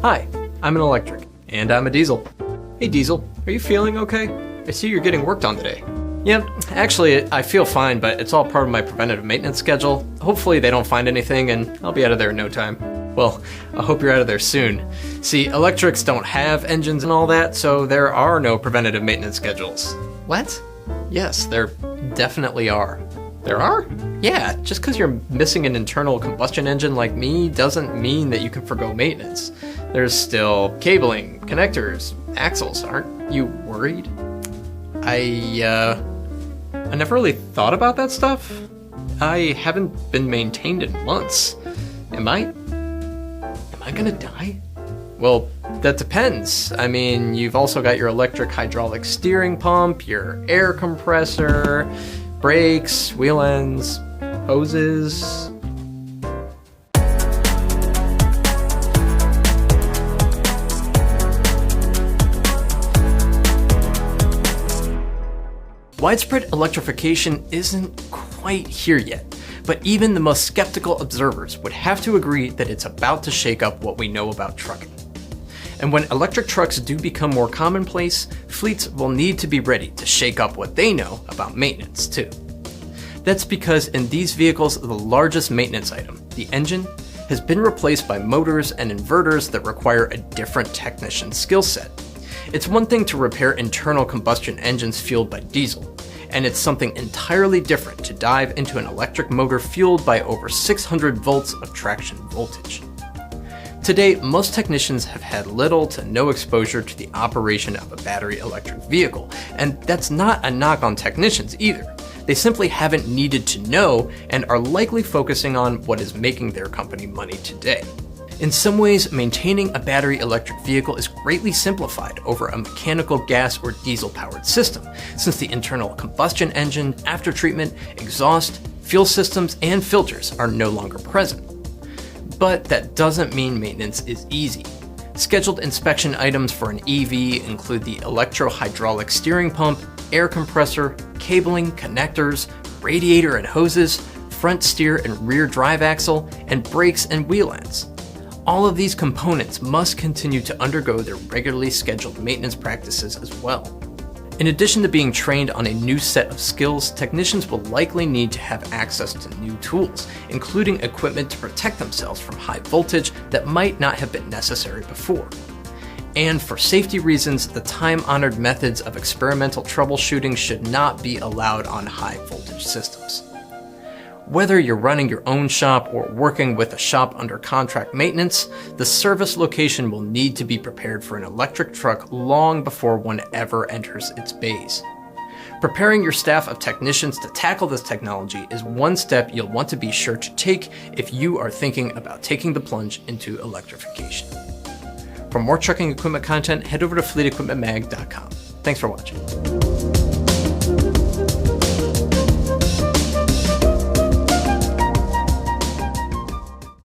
Hi, I'm an electric. And I'm a diesel. Hey Diesel, are you feeling okay? I see you're getting worked on today. Yeah, actually I feel fine, but it's all part of my preventative maintenance schedule. Hopefully they don't find anything and I'll be out of there in no time. Well, I hope you're out of there soon. See, electrics don't have engines and all that, so there are no preventative maintenance schedules. What? Yes, there definitely are. There are? Yeah, just because you're missing an internal combustion engine like me doesn't mean that you can forgo maintenance. There's still cabling, connectors, axles. Aren't you worried? I never really thought about that stuff. I haven't been maintained in months. Am I gonna die? Well, that depends. I mean, you've also got your electric hydraulic steering pump, your air compressor, brakes, wheel ends, hoses. Widespread electrification isn't quite here yet, but even the most skeptical observers would have to agree that it's about to shake up what we know about trucking. And when electric trucks do become more commonplace, fleets will need to be ready to shake up what they know about maintenance too. That's because in these vehicles, the largest maintenance item, the engine, has been replaced by motors and inverters that require a different technician skill set. It's one thing to repair internal combustion engines fueled by diesel, and it's something entirely different to dive into an electric motor fueled by over 600 volts of traction voltage. Today, most technicians have had little to no exposure to the operation of a battery electric vehicle, and that's not a knock on technicians either. They simply haven't needed to know and are likely focusing on what is making their company money today. In some ways, maintaining a battery electric vehicle is greatly simplified over a mechanical gas or diesel powered system, since the internal combustion engine, aftertreatment, exhaust, fuel systems, and filters are no longer present. But that doesn't mean maintenance is easy. Scheduled inspection items for an EV include the electro-hydraulic steering pump, air compressor, cabling, connectors, radiator and hoses, front steer and rear drive axle, and brakes and wheel ends. All of these components must continue to undergo their regularly scheduled maintenance practices as well. In addition to being trained on a new set of skills, technicians will likely need to have access to new tools, including equipment to protect themselves from high voltage that might not have been necessary before. And for safety reasons, the time-honored methods of experimental troubleshooting should not be allowed on high voltage systems. Whether you're running your own shop or working with a shop under contract maintenance, the service location will need to be prepared for an electric truck long before one ever enters its bays. Preparing your staff of technicians to tackle this technology is one step you'll want to be sure to take if you are thinking about taking the plunge into electrification. For more trucking equipment content, head over to fleetequipmentmag.com. Thanks for watching.